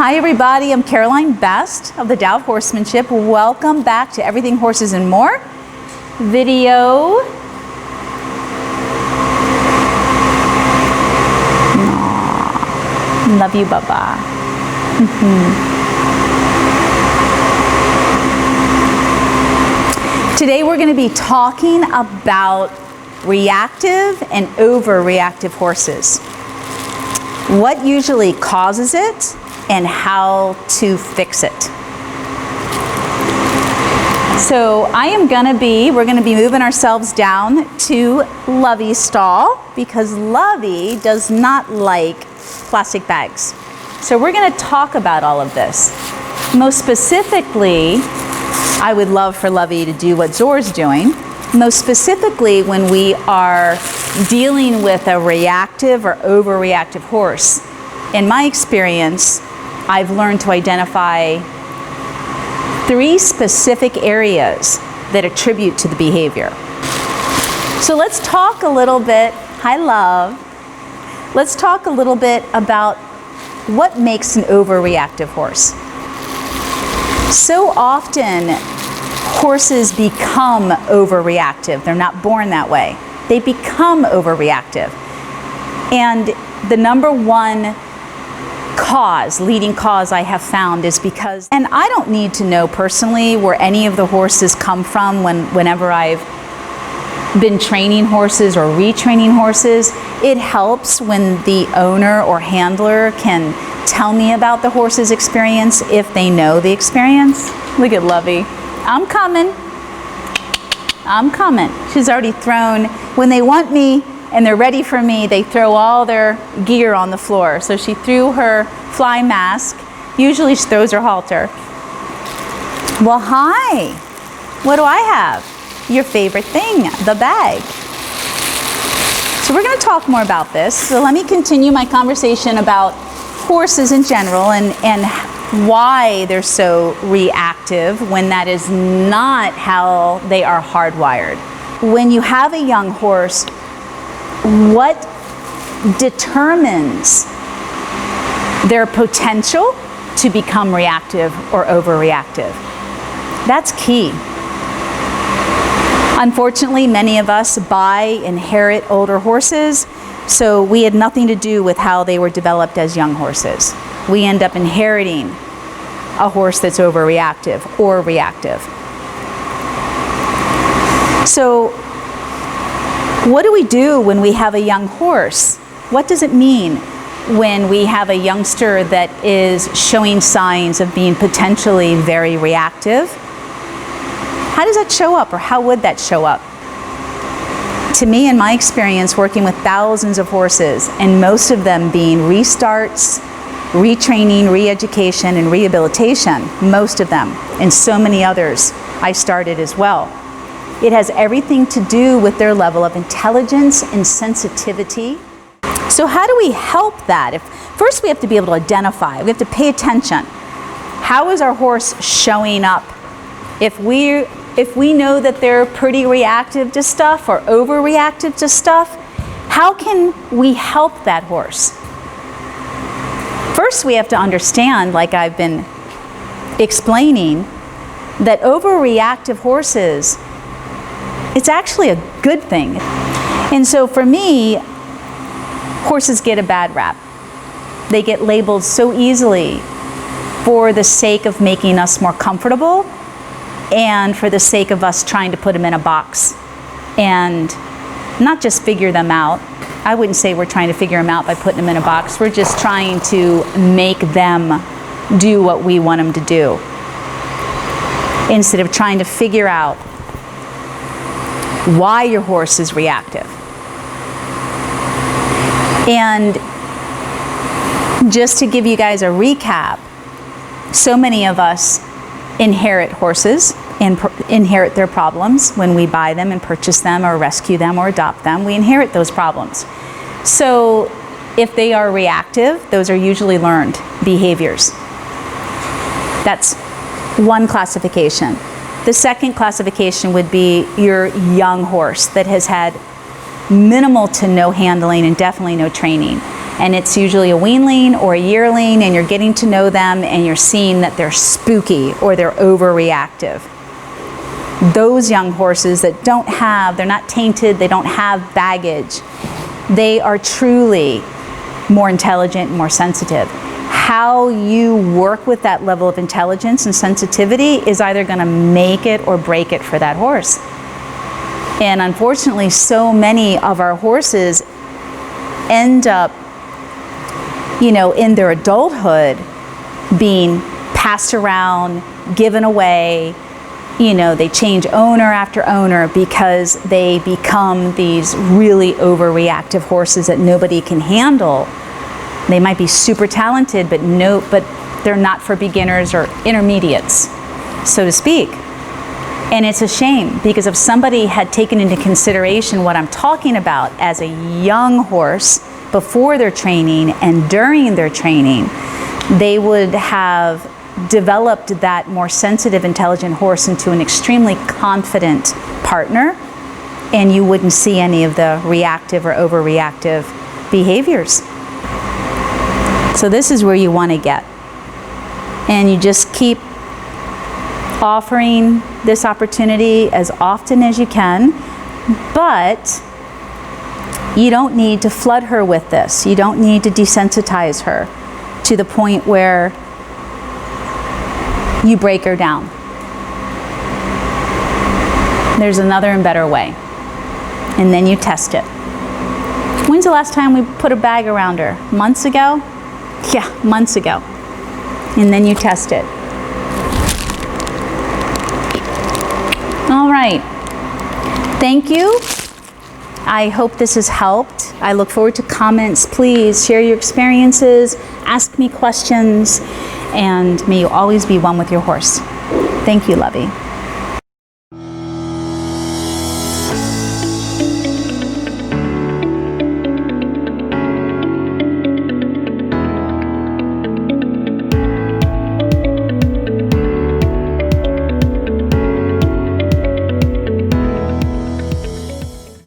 Hi everybody, I'm Caroline Best of the Tao of Horsemanship. Welcome back to Everything Horses and More video. Aww. Love you, Baba. Today we're going to be talking about reactive and overreactive horses. What usually causes it and how to fix it. So we're going to be moving ourselves down to Lovey's stall because Lovey does not like plastic bags. So we're going to talk about all of this. Most specifically, I would love for Lovey to do what Zor's doing. Most specifically, when we are dealing with a reactive or overreactive horse. In my experience, I've learned to identify 3 specific areas that attribute to the behavior. So let's talk a little bit, hi love, let's talk a little bit about what makes an overreactive horse. So often, horses become overreactive. They're not born that way. They become overreactive. And the number one leading cause I have found is because, and I don't need to know personally where any of the horses come from whenever I've been training horses or retraining horses. It helps when the owner or handler can tell me about the horse's experience if they know the experience. Look at Lovey. I'm coming. I'm coming. She's already thrown, when they want me and they're ready for me, they throw all their gear on the floor. So she threw her fly mask. Usually she throws her halter. Well, hi. What do I have? Your favorite thing, the bag. So we're going to talk more about this. So let me continue my conversation about horses in general and why they're so reactive when that is not how they are hardwired. When you have a young horse, what determines their potential to become reactive or overreactive? That's key. Unfortunately, many of us inherit older horses, so we had nothing to do with how they were developed as young horses. We end up inheriting a horse that's overreactive or reactive. So, what do we do when we have a young horse? What does it mean when we have a youngster that is showing signs of being potentially very reactive? How does that show up, or how would that show up? To me, in my experience, working with thousands of horses, and most of them being restarts, retraining, re-education, and rehabilitation, most of them, and so many others I started as well. It has everything to do with their level of intelligence and sensitivity. So how do we help that? First we have to be able to identify, we have to pay attention. How is our horse showing up? If we know that they're pretty reactive to stuff or overreactive to stuff, how can we help that horse? First we have to understand, like I've been explaining, that overreactive horses, it's actually a good thing. And so for me, horses get a bad rap. They get labeled so easily for the sake of making us more comfortable and for the sake of us trying to put them in a box and not just figure them out. I wouldn't say we're trying to figure them out by putting them in a box. We're just trying to make them do what we want them to do instead of trying to figure out why your horse is reactive. And just to give you guys a recap, so many of us inherit horses and inherit their problems when we buy them and purchase them or rescue them or adopt them. We inherit those problems. So if they are reactive, those are usually learned behaviors. That's one classification. The second classification would be your young horse that has had minimal to no handling and definitely no training. and it's usually a weanling or a yearling, and you're getting to know them and you're seeing that they're spooky or they're overreactive. Those young horses that they're not tainted, they don't have baggage, they are truly more intelligent, more sensitive. How you work with that level of intelligence and sensitivity is either going to make it or break it for that horse. And unfortunately, so many of our horses end up, in their adulthood being passed around, given away. They change owner after owner because they become these really overreactive horses that nobody can handle. They might be super talented, but they're not for beginners or intermediates, so to speak. And it's a shame, because if somebody had taken into consideration what I'm talking about as a young horse before their training and during their training, they would have developed that more sensitive, intelligent horse into an extremely confident partner, and you wouldn't see any of the reactive or overreactive behaviors. So this is where you want to get. And you just keep offering this opportunity as often as you can, but you don't need to flood her with this. You don't need to desensitize her to the point where you break her down. There's another and better way. And then you test it. When's the last time we put a bag around her? Months ago? Yeah, months ago. And then you test it. All right. Thank you. I hope this has helped. I look forward to comments. Please share your experiences, ask me questions, and may you always be one with your horse. Thank you, Lovey.